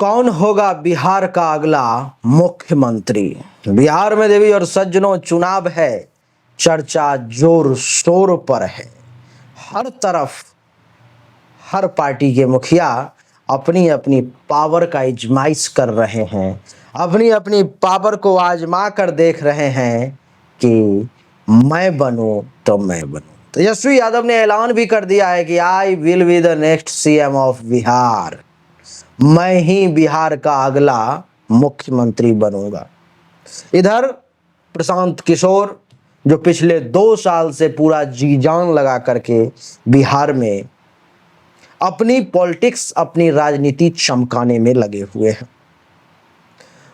कौन होगा बिहार का अगला मुख्यमंत्री? बिहार में देवी और सज्जनों चुनाव है, चर्चा जोर शोर पर है। हर तरफ हर पार्टी के मुखिया अपनी अपनी पावर का इजमाइश कर रहे हैं, अपनी अपनी पावर को आजमा कर देख रहे हैं कि मैं बनूं तो मैं बनूं। तेजस्वी यादव ने ऐलान भी कर दिया है कि I will be the next CM of Bihar. मैं ही बिहार का अगला मुख्यमंत्री बनूंगा। इधर प्रशांत किशोर जो पिछले 2 साल से पूरा जी जान लगा करके बिहार में अपनी पॉलिटिक्स, अपनी राजनीति चमकाने में लगे हुए हैं।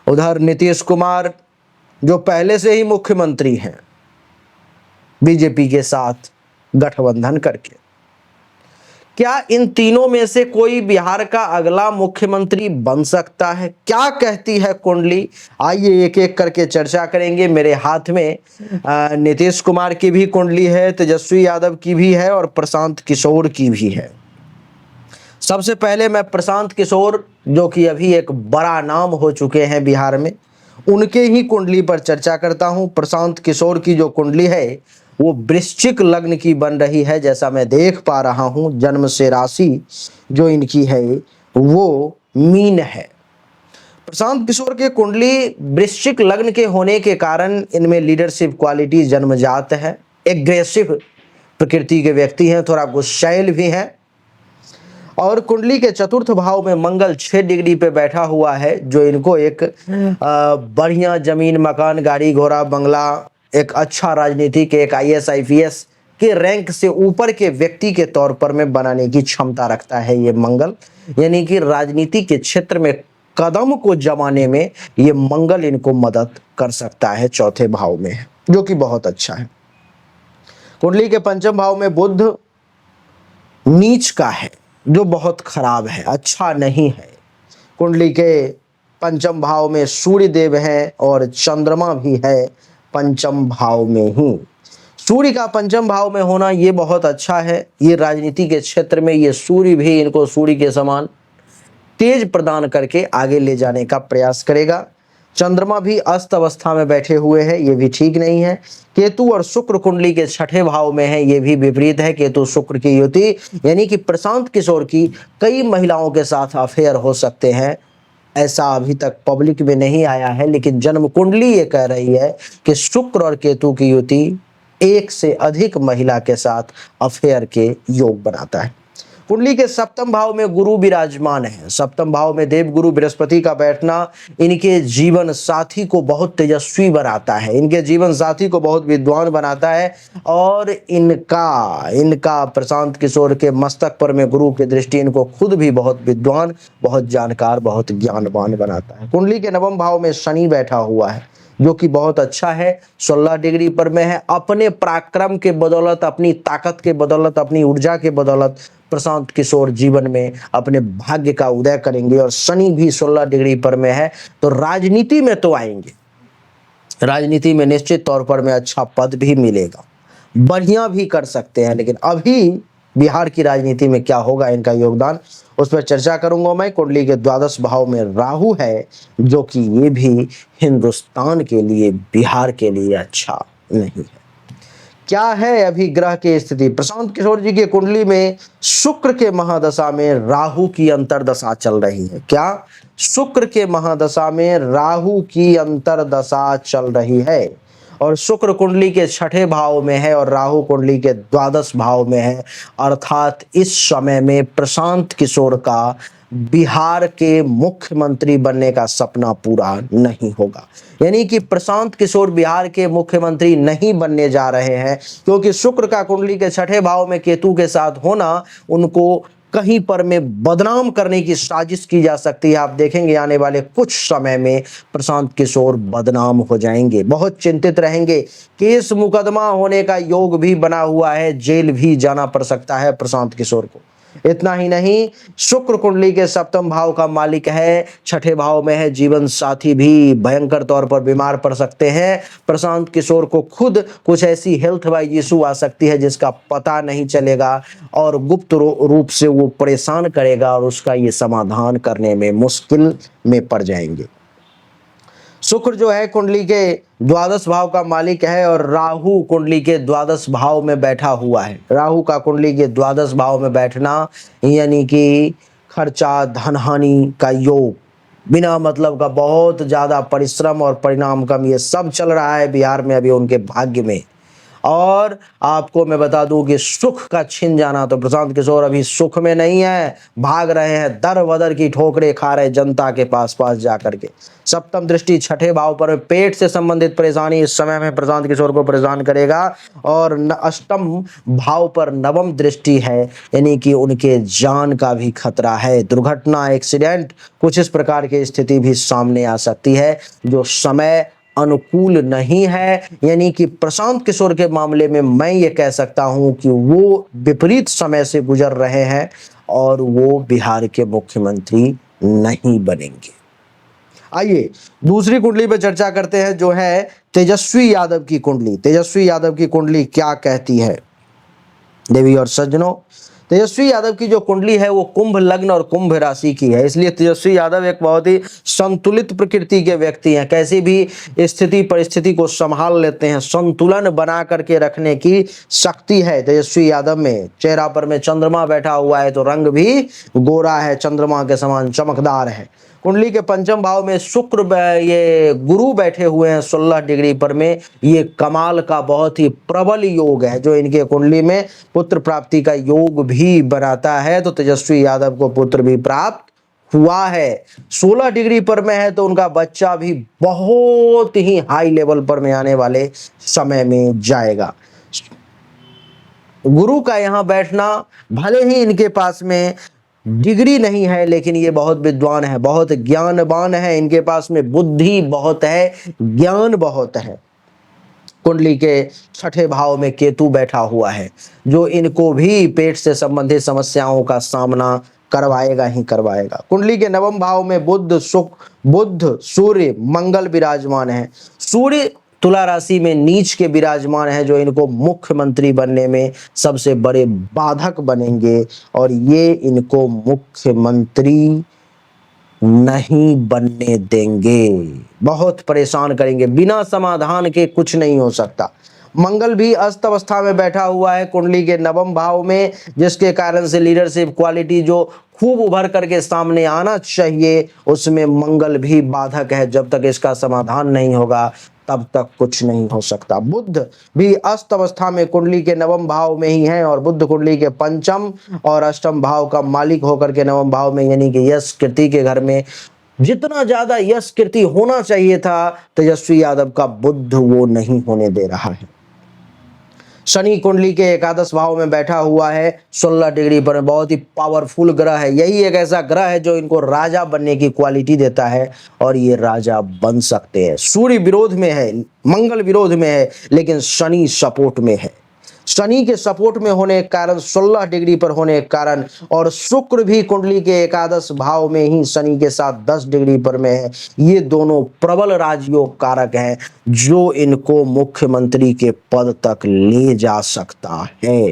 उधर नीतीश कुमार जो पहले से ही मुख्यमंत्री हैं बीजेपी के साथ गठबंधन करके, क्या इन तीनों में से कोई बिहार का अगला मुख्यमंत्री बन सकता है? क्या कहती है कुंडली? आइए एक एक करके चर्चा करेंगे। मेरे हाथ में नीतीश कुमार की भी कुंडली है, तेजस्वी यादव की भी है और प्रशांत किशोर की भी है। सबसे पहले मैं प्रशांत किशोर जो कि अभी एक बड़ा नाम हो चुके हैं बिहार में, उनके ही कुंडली पर चर्चा करता हूं। प्रशांत किशोर की जो कुंडली है वो वृश्चिक लग्न की बन रही है, जैसा मैं देख पा रहा हूं। जन्म से राशि जो इनकी है वो मीन है। प्रशांत किशोर के कुंडली वृश्चिक लग्न के होने के कारण इनमें लीडरशिप क्वालिटी जन्मजात है। एग्रेसिव प्रकृति के व्यक्ति हैं, थोड़ा गुस्सैल भी हैं। और कुंडली के चतुर्थ भाव में मंगल 6 डिग्री पे बैठा हुआ है, जो इनको एक बढ़िया जमीन, मकान, गाड़ी, घोड़ा, बंगला, एक अच्छा राजनीतिक, एक आईएएस आईपीएस के रैंक से ऊपर के व्यक्ति के तौर पर में बनाने की क्षमता रखता है ये मंगल। यानी कि राजनीति के क्षेत्र में कदम को जमाने में ये मंगल इनको मदद कर सकता है। चौथे भाव में है, जो कि बहुत अच्छा है। कुंडली के पंचम भाव में बुध नीच का है, जो बहुत खराब है, अच्छा नहीं है। कुंडली के पंचम भाव में सूर्य देव है और चंद्रमा भी है पंचम भाव में ही। सूर्य का पंचम भाव में होना ये बहुत अच्छा है। ये राजनीति के क्षेत्र में ये सूर्य भी इनको सूर्य के समान तेज प्रदान करके आगे ले जाने का प्रयास करेगा। चंद्रमा भी अस्त अवस्था में बैठे हुए हैं, ये भी ठीक नहीं है। केतु और शुक्र कुंडली के छठे भाव में है, ये भी विपरीत है। केतु शुक्र की युति, यानी कि प्रशांत किशोर की कई महिलाओं के साथ अफेयर हो सकते हैं। ऐसा अभी तक पब्लिक में नहीं आया है, लेकिन जन्म कुंडली ये कह रही है कि शुक्र और केतु की युति एक से अधिक महिला के साथ अफेयर के योग बनाता है। कुंडली के सप्तम भाव में गुरु विराजमान है। सप्तम भाव में देवगुरु बृहस्पति का बैठना इनके जीवन साथी को बहुत तेजस्वी बनाता है, इनके जीवन साथी को बहुत विद्वान बनाता है। और इनका प्रशांत किशोर के मस्तक पर में गुरु की दृष्टि इनको खुद भी बहुत विद्वान, बहुत जानकार, बहुत ज्ञानवान बनाता है। कुंडली के नवम भाव में शनि बैठा हुआ है, जो कि बहुत अच्छा है। 16 डिग्री पर में है। अपने पराक्रम के बदौलत, अपनी ताकत के बदौलत, अपनी ऊर्जा के बदौलत प्रशांत किशोर जीवन में अपने भाग्य का उदय करेंगे। और शनि भी 16 डिग्री पर में है, तो राजनीति में तो आएंगे। राजनीति में निश्चित तौर पर में अच्छा पद भी मिलेगा, बढ़िया भी कर सकते हैं। लेकिन अभी बिहार की राजनीति में क्या होगा इनका योगदान, उस पर चर्चा करूंगा मैं। कुंडली के द्वादश भाव में राहु है, जो कि ये भी हिंदुस्तान के लिए, बिहार के लिए अच्छा नहीं है। क्या है अभी ग्रह की स्थिति? प्रशांत किशोर जी की कुंडली में शुक्र के महादशा में राहु की अंतरदशा चल रही है। क्या? शुक्र के महादशा में राहु की अंतरदशा चल रही है। और शुक्र कुंडली के छठे भाव में है और राहु कुंडली के द्वादश भाव में है। अर्थात इस समय में प्रशांत किशोर का बिहार के मुख्यमंत्री बनने का सपना पूरा नहीं होगा। यानी कि प्रशांत किशोर बिहार के मुख्यमंत्री नहीं बनने जा रहे हैं, क्योंकि शुक्र का कुंडली के छठे भाव में केतु के साथ होना उनको कहीं पर में बदनाम करने की साजिश की जा सकती है। आप देखेंगे आने वाले कुछ समय में प्रशांत किशोर बदनाम हो जाएंगे, बहुत चिंतित रहेंगे। केस मुकदमा होने का योग भी बना हुआ है, जेल भी जाना पड़ सकता है प्रशांत किशोर को। इतना ही नहीं, शुक्र कुंडली के सप्तम भाव का मालिक है, छठे भाव में है। जीवन साथी भी भयंकर तौर पर बीमार पड़ सकते हैं। प्रशांत किशोर को खुद कुछ ऐसी हेल्थ वाइज इशू आ सकती है जिसका पता नहीं चलेगा और गुप्त रूप से वो परेशान करेगा और उसका ये समाधान करने में मुश्किल में पड़ जाएंगे। शुक्र जो है कुंडली के द्वादश भाव का मालिक है और राहु कुंडली के द्वादश भाव में बैठा हुआ है। राहु का कुंडली के द्वादश भाव में बैठना यानी कि खर्चा, धन हानि का योग, बिना मतलब का बहुत ज्यादा परिश्रम और परिणाम कम, ये सब चल रहा है बिहार में अभी उनके भाग्य में। और आपको मैं बता दूं कि सुख का छिन जाना, तो प्रशांत किशोर अभी सुख में नहीं है, भाग रहे हैं, दर बदर की ठोकरें खा रहे जनता के पास जाकर के। सप्तम दृष्टि छठे भाव पर, पेट से संबंधित परेशानी इस समय में प्रशांत किशोर को परेशान करेगा। और अष्टम भाव पर नवम दृष्टि है यानी कि उनके जान का भी खतरा है। दुर्घटना, एक्सीडेंट, कुछ इस प्रकार की स्थिति भी सामने आ सकती है जो समय अनुकूल नहीं है। यानी कि प्रशांत किशोर के मामले में मैं ये कह सकता हूं कि वो विपरीत समय से गुजर रहे हैं और वो बिहार के मुख्यमंत्री नहीं बनेंगे। आइए दूसरी कुंडली पर चर्चा करते हैं जो है तेजस्वी यादव की कुंडली। तेजस्वी यादव की कुंडली क्या कहती है देवी और सज्जनों? तेजस्वी यादव की जो कुंडली है वो कुंभ लग्न और कुंभ राशि की है, इसलिए तेजस्वी यादव एक बहुत ही संतुलित प्रकृति के व्यक्ति हैं। कैसी भी स्थिति परिस्थिति को संभाल लेते हैं, संतुलन बना करके रखने की शक्ति है तेजस्वी यादव में। चेहरा पर में चंद्रमा बैठा हुआ है तो रंग भी गोरा है, चंद्रमा के समान चमकदार है। कुंडली के पंचम भाव में शुक्र ये गुरु बैठे हुए हैं 16 डिग्री पर में। ये कमाल का बहुत ही प्रबल योग है जो इनके कुंडली में पुत्र प्राप्ति का योग भी बनाता है। तो तेजस्वी यादव को पुत्र भी प्राप्त हुआ है। 16 डिग्री पर में है तो उनका बच्चा भी बहुत ही हाई लेवल पर में आने वाले समय में जाएगा। गुरु का यहाँ बैठना, भले ही इनके पास में डिग्री नहीं है लेकिन ये बहुत विद्वान है, बहुत ज्ञानवान है, इनके पास में बुद्धि बहुत है, ज्ञान बहुत है। कुंडली के छठे भाव में केतु बैठा हुआ है जो इनको भी पेट से संबंधित समस्याओं का सामना करवाएगा ही करवाएगा। कुंडली के नवम भाव में बुध, सूर्य, मंगल विराजमान है। सूर्य तुला राशि में नीच के विराजमान है जो इनको मुख्यमंत्री बनने में सबसे बड़े बाधक बनेंगे और ये इनको मुख्यमंत्री नहीं बनने देंगे, बहुत परेशान करेंगे। बिना समाधान के कुछ नहीं हो सकता। मंगल भी अस्त अवस्था में बैठा हुआ है कुंडली के नवम भाव में, जिसके कारण से लीडरशिप क्वालिटी जो खूब उभर करके सामने आना चाहिए उसमें मंगल भी बाधक है। जब तक इसका समाधान नहीं होगा तब तक कुछ नहीं हो सकता। बुध भी अस्त अवस्था में कुंडली के नवम भाव में ही है और बुध कुंडली के पंचम और अष्टम भाव का मालिक होकर के नवम भाव में यानी कि यश कीर्ति के घर में जितना ज्यादा यश कीर्ति होना चाहिए था तेजस्वी यादव का बुध वो नहीं होने दे रहा है। शनि कुंडली के एकादश भाव में बैठा हुआ है 16 डिग्री पर, बहुत ही पावरफुल ग्रह है। यही एक ऐसा ग्रह है जो इनको राजा बनने की क्वालिटी देता है और ये राजा बन सकते हैं। सूर्य विरोध में है, मंगल विरोध में है, लेकिन शनि सपोर्ट में है। शनि के सपोर्ट में होने के कारण 16 डिग्री पर होने के कारण और शुक्र भी कुंडली के एकादश भाव में ही शनि के साथ 10 डिग्री पर में है। ये दोनों प्रबल राजयोग कारक हैं जो इनको मुख्यमंत्री के पद तक ले जा सकता है।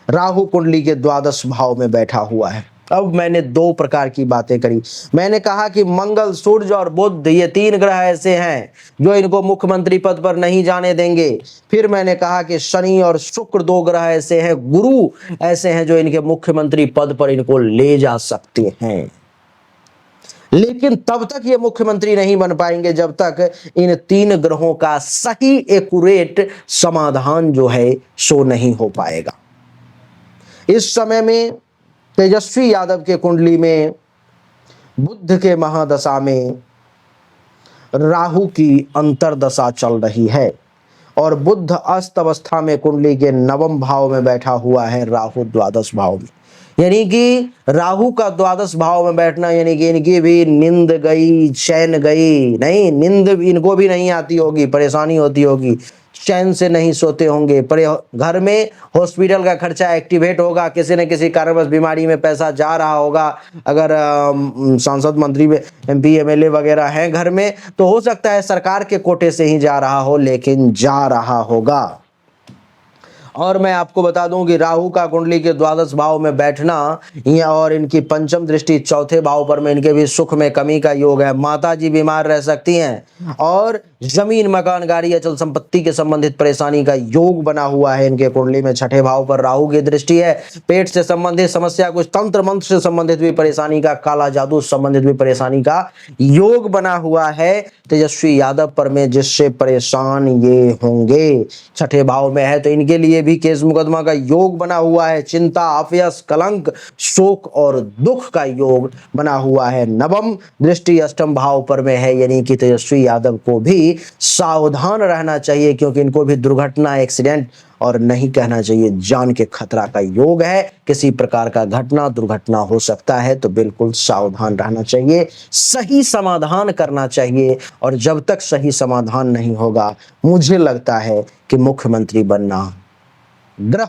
राहु कुंडली के द्वादश भाव में बैठा हुआ है। अब मैंने दो प्रकार की बातें करी। मैंने कहा कि मंगल, सूर्य और बुध ये तीन ग्रह ऐसे हैं जो इनको मुख्यमंत्री पद पर नहीं जाने देंगे। फिर मैंने कहा कि शनि और शुक्र दो ग्रह ऐसे हैं, गुरु ऐसे हैं जो इनके मुख्यमंत्री पद पर इनको ले जा सकते हैं। लेकिन तब तक ये मुख्यमंत्री नहीं बन पाएंगे जब तक इन तीन ग्रहों का सही एक्यूरेट समाधान जो है सो नहीं हो पाएगा। इस समय में तेजस्वी यादव के कुंडली में बुध के महादशा में राहु की अंतरदशा चल रही है और बुध अस्त अवस्था में कुंडली के नवम भाव में बैठा हुआ है, राहु द्वादश भाव में। यानी कि राहु का द्वादश भाव में बैठना, यानी कि इनकी भी नींद गई, चैन गई, नहीं नींद इनको भी नहीं आती होगी, परेशानी होती होगी, चैन से नहीं सोते होंगे, पर घर में हॉस्पिटल का खर्चा एक्टिवेट होगा, किसी न किसी कारणवश बीमारी में पैसा जा रहा होगा। अगर सांसद मंत्री MP MLA वगैरह हैं घर में, तो हो सकता है सरकार के कोटे से ही जा रहा हो, लेकिन जा रहा होगा। और मैं आपको बता दूं कि राहु का कुंडली के द्वादश भाव में बैठना और इनकी पंचम दृष्टि चौथे भाव पर में, इनके भी सुख में कमी का योग है। माता जी बीमार रह सकती हैं और जमीन मकान गाड़ी अचल संपत्ति के संबंधित परेशानी का योग बना हुआ है। इनके कुंडली में छठे भाव पर राहु की दृष्टि है। पेट से संबंधित समस्या, कुछ तंत्र मंत्र से संबंधित भी परेशानी का, काला जादू संबंधित भी परेशानी का योग बना हुआ है तेजस्वी यादव पर में, जिससे परेशान ये होंगे। छठे भाव में है तो इनके लिए भी केस मुकदमा का योग बना हुआ है। चिंता, अपयश, कलंक, शोक और दुख का योग बना हुआ है। नवम दृष्टि अष्टम भाव पर में है, यानी कि तेजस्वी यादव को भी सावधान रहना चाहिए, क्योंकि इनको भी दुर्घटना, एक्सीडेंट और नहीं कहना चाहिए जान के खतरा का योग है। किसी प्रकार का घटना दुर्घटना हो सकता है, तो बिल्कुल सावधान रहना चाहिए, सही समाधान करना चाहिए। और जब तक सही समाधान नहीं होगा, मुझे लगता है कि मुख्यमंत्री बनना ग्रह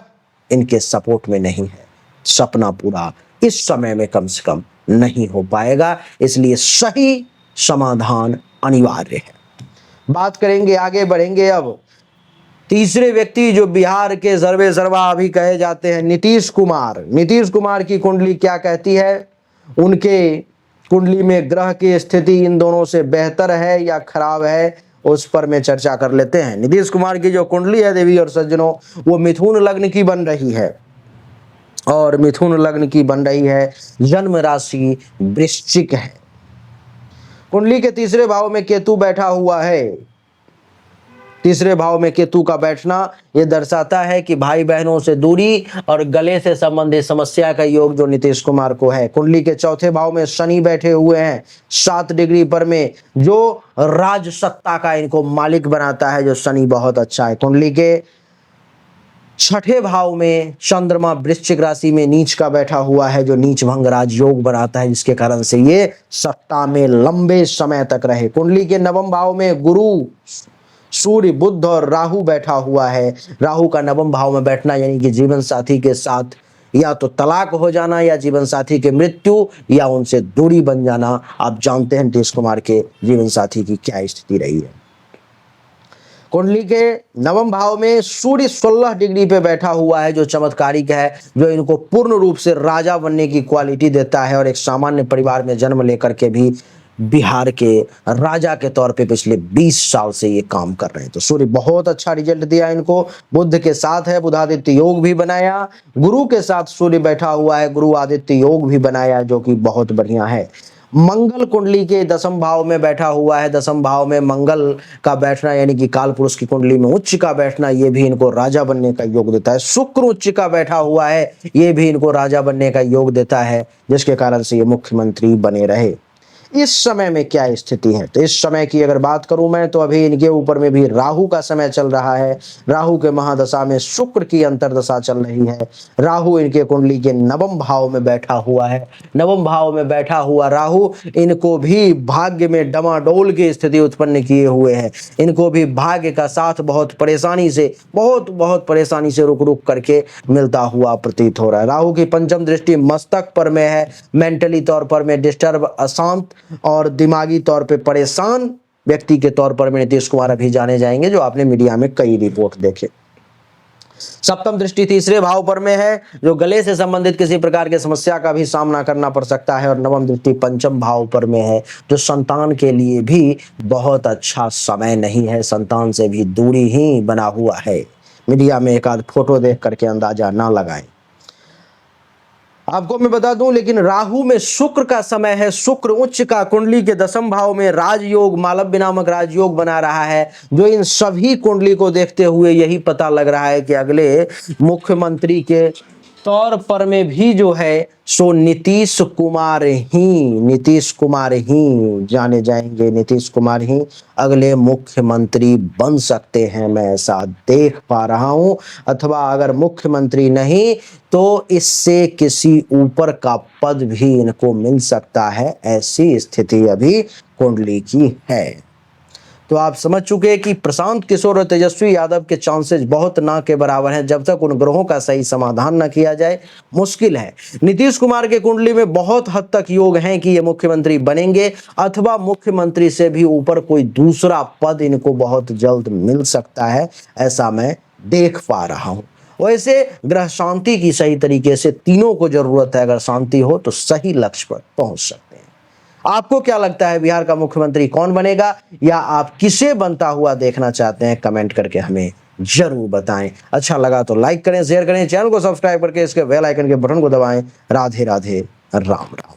इनके सपोर्ट में नहीं है, सपना पूरा इस समय में कम से कम नहीं हो पाएगा। इसलिए सही समाधान अनिवार्य है। बात करेंगे, आगे बढ़ेंगे। अब तीसरे व्यक्ति जो बिहार के सर्वे सर्वा अभी कहे जाते हैं, नीतीश कुमार। नीतीश कुमार की कुंडली क्या कहती है? उनके कुंडली में ग्रह की स्थिति इन दोनों से बेहतर है या खराब है, उस पर में चर्चा कर लेते हैं। नीतीश कुमार की जो कुंडली है देवी और सज्जनों, वो मिथुन लग्न की बन रही है, और मिथुन लग्न की बन रही है, जन्म राशि वृश्चिक है। कुंडली के तीसरे भाव में केतु बैठा हुआ है। तीसरे भाव में केतु का बैठना यह दर्शाता है कि भाई बहनों से दूरी और गले से संबंधित समस्या का योग जो नीतीश कुमार को है। कुंडली के चौथे भाव में शनि बैठे हुए हैं 7 डिग्री पर में, जो राज सत्ता का इनको मालिक बनाता है, जो शनि बहुत अच्छा है। कुंडली के छठे भाव में चंद्रमा वृश्चिक राशि में नीच का बैठा हुआ है, जो नीच भंग राज योग बनाता है, जिसके कारण से ये सत्ता में लंबे समय तक रहे। कुंडली के नवम भाव में गुरु, सूर्य, बुध और राहु बैठा हुआ है। राहु का नवम भाव में बैठना यानी कि जीवन साथी के साथ या तो तलाक हो जाना, या जीवन साथी के मृत्यु, या उनसे दूरी बन जाना। आप जानते हैं नीतीश कुमार के जीवन साथी की क्या स्थिति रही है। कुंडली के नवम भाव में सूर्य 16 डिग्री पे बैठा हुआ है, जो चमत्कारिक है, जो इनको पूर्ण रूप से राजा बनने की क्वालिटी देता है, और एक सामान्य परिवार में जन्म लेकर के भी बिहार के राजा के तौर पे पिछले 20 साल से ये काम कर रहे हैं। तो सूर्य बहुत अच्छा रिजल्ट दिया इनको। बुध के साथ है, बुधादित्य योग भी बनाया। गुरु के साथ सूर्य बैठा हुआ है, गुरु आदित्य योग भी बनाया, जो कि बहुत बढ़िया है। मंगल कुंडली के दसम भाव में बैठा हुआ है। दसम भाव में मंगल का बैठना यानी कि काल पुरुष की कुंडली में उच्च का बैठना, ये भी इनको राजा बनने का योग देता है। शुक्र उच्च का बैठा हुआ है, ये भी इनको राजा बनने का योग देता है, जिसके कारण से ये मुख्यमंत्री बने रहे। इस समय में क्या स्थिति है? तो इस समय की अगर बात करूं मैं, तो अभी इनके ऊपर में भी राहु का समय चल रहा है। राहु के महादशा में शुक्र की अंतरदशा चल रही है। राहु इनके कुंडली के नवम भाव में बैठा हुआ है। नवम भाव में बैठा हुआ राहु इनको भी भाग्य में डमाडोल की स्थिति उत्पन्न किए हुए है। इनको भी भाग्य का साथ बहुत परेशानी से, बहुत परेशानी से रुक रुक करके मिलता हुआ प्रतीत हो रहा है। राहु की पंचम दृष्टि मस्तक पर में है। मेंटली तौर पर में डिस्टर्ब, अशांत और दिमागी तौर पे परेशान व्यक्ति के तौर पर में नीतीश कुमार अभी जाने जाएंगे, जो आपने मीडिया में कई रिपोर्ट देखे। सप्तम दृष्टि तीसरे भाव पर में है, जो गले से संबंधित किसी प्रकार की समस्या का भी सामना करना पड़ सकता है। और नवम दृष्टि पंचम भाव पर में है, जो संतान के लिए भी बहुत अच्छा समय नहीं है। संतान से भी दूरी ही बना हुआ है। मीडिया में एक आध फोटो देख करके अंदाजा ना लगाएं। आपको मैं बता दूं, लेकिन राहु में शुक्र का समय है। शुक्र उच्च का कुंडली के दसम भाव में राजयोग, मालव्य नामक राजयोग बना रहा है, जो इन सभी कुंडली को देखते हुए यही पता लग रहा है कि अगले मुख्यमंत्री के तौर पर में भी जो है सो नीतीश कुमार ही जाने जाएंगे। नीतीश कुमार ही अगले मुख्यमंत्री बन सकते हैं, मैं ऐसा देख पा रहा हूं। अथवा अगर मुख्यमंत्री नहीं तो इससे किसी ऊपर का पद भी इनको मिल सकता है, ऐसी स्थिति अभी कुंडली की है। तो आप समझ चुके हैं कि प्रशांत किशोर और तेजस्वी यादव के चांसेस बहुत ना के बराबर हैं। जब तक उन ग्रहों का सही समाधान न किया जाए मुश्किल है। नीतीश कुमार के कुंडली में बहुत हद तक योग हैं कि ये मुख्यमंत्री बनेंगे, अथवा मुख्यमंत्री से भी ऊपर कोई दूसरा पद इनको बहुत जल्द मिल सकता है, ऐसा मैं देख पा रहा हूं। वैसे ग्रह शांति की सही तरीके से तीनों को जरूरत है, अगर शांति हो तो सही लक्ष्य पर पहुंच सकते हैं। आपको क्या लगता है बिहार का मुख्यमंत्री कौन बनेगा, या आप किसे बनता हुआ देखना चाहते हैं, कमेंट करके हमें जरूर बताएं। अच्छा लगा तो लाइक करें, शेयर करें, चैनल को सब्सक्राइब करके इसके बेल आइकन के बटन को दबाएं। राधे राधे, राम राम।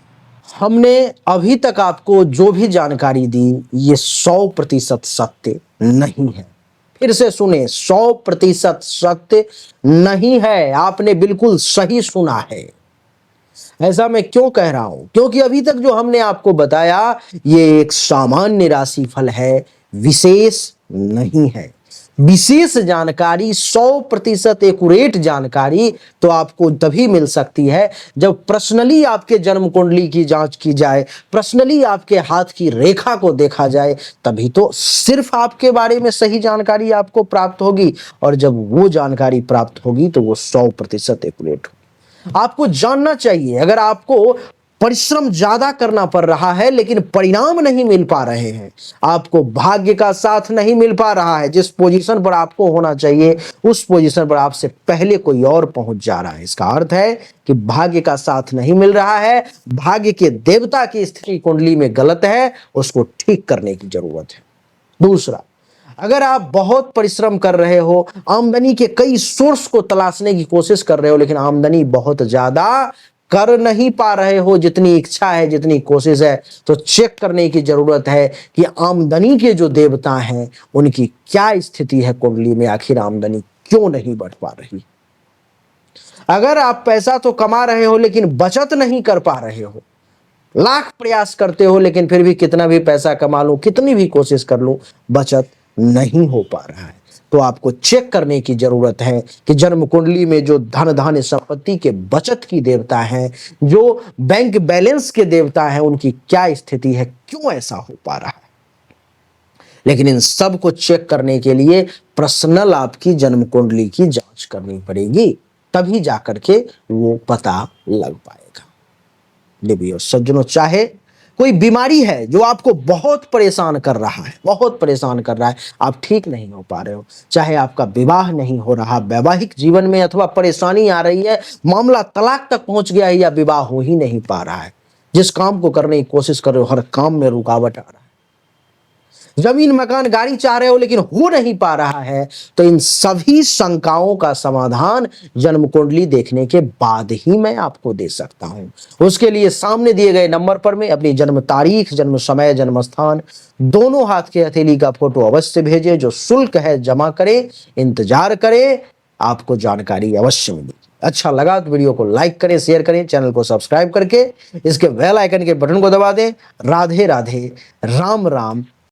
हमने अभी तक आपको जो भी जानकारी दी ये 100% सत्य नहीं है। फिर से सुने, 100% सत्य नहीं है। आपने बिल्कुल सही सुना है। ऐसा मैं क्यों कह रहा हूं? क्योंकि अभी तक जो हमने आपको बताया ये एक सामान्य राशिफल है, विशेष नहीं है। विशेष जानकारी, 100% एक्यूरेट जानकारी तो आपको तभी मिल सकती है जब पर्सनली आपके जन्म कुंडली की जांच की जाए, पर्सनली आपके हाथ की रेखा को देखा जाए, तभी तो सिर्फ आपके बारे में सही जानकारी आपको प्राप्त होगी। और जब वो जानकारी प्राप्त होगी तो वो 100% एक्यूरेट होगी। आपको जानना चाहिए, अगर आपको परिश्रम ज्यादा करना पड़ रहा है लेकिन परिणाम नहीं मिल पा रहे हैं, आपको भाग्य का साथ नहीं मिल पा रहा है, जिस पोजीशन पर आपको होना चाहिए उस पोजीशन पर आपसे पहले कोई और पहुंच जा रहा है, इसका अर्थ है कि भाग्य का साथ नहीं मिल रहा है, भाग्य के देवता की स्थिति कुंडली में गलत है, उसको ठीक करने की जरूरत है। दूसरा, अगर आप बहुत परिश्रम कर रहे हो, आमदनी के कई सोर्स को तलाशने की कोशिश कर रहे हो, लेकिन आमदनी बहुत ज्यादा कर नहीं पा रहे हो जितनी इच्छा है, जितनी कोशिश है, तो चेक करने की जरूरत है कि आमदनी के जो देवता हैं उनकी क्या स्थिति है कुंडली में, आखिर आमदनी क्यों नहीं बढ़ पा रही। अगर आप पैसा तो कमा रहे हो लेकिन बचत नहीं कर पा रहे हो, लाख प्रयास करते हो लेकिन फिर भी कितना भी पैसा कमा लो, कितनी भी कोशिश कर लो, बचत नहीं हो पा रहा है, तो आपको चेक करने की जरूरत है कि जन्म कुंडली में जो धन धान्य संपत्ति के बचत की देवता है, जो बैंक बैलेंस के देवता है, उनकी क्या स्थिति है, क्यों ऐसा हो पा रहा है। लेकिन इन सब को चेक करने के लिए पर्सनल आपकी जन्म कुंडली की जांच करनी पड़ेगी, तभी जाकर के वो पता लग पाएगा। देवियों सज्जनों, चाहे कोई बीमारी है जो आपको बहुत परेशान कर रहा है, बहुत परेशान कर रहा है, आप ठीक नहीं हो पा रहे हो, चाहे आपका विवाह नहीं हो रहा, वैवाहिक जीवन में अथवा परेशानी आ रही है, मामला तलाक तक पहुंच गया है, या विवाह हो ही नहीं पा रहा है, जिस काम को करने की कोशिश कर रहे हो हर काम में रुकावट आ रहा है, जमीन मकान गाड़ी चाह रहे हो लेकिन हो नहीं पा रहा है, तो इन सभी शंकाओं का समाधान जन्म कुंडली देखने के बाद ही मैं आपको दे सकता हूं। उसके लिए सामने दिए गए नंबर पर में अपनी जन्म तारीख, जन्म समय, जन्म स्थान, दोनों हाथ के हथेली का फोटो अवश्य भेजें। जो शुल्क है जमा करें, इंतजार करें, आपको जानकारी अवश्य मिलेगी। अच्छा लगा तो वीडियो को लाइक करें, शेयर करें, चैनल को सब्सक्राइब करके इसके बेल आइकन के बटन को दबा दें। राधे राधे, राम राम,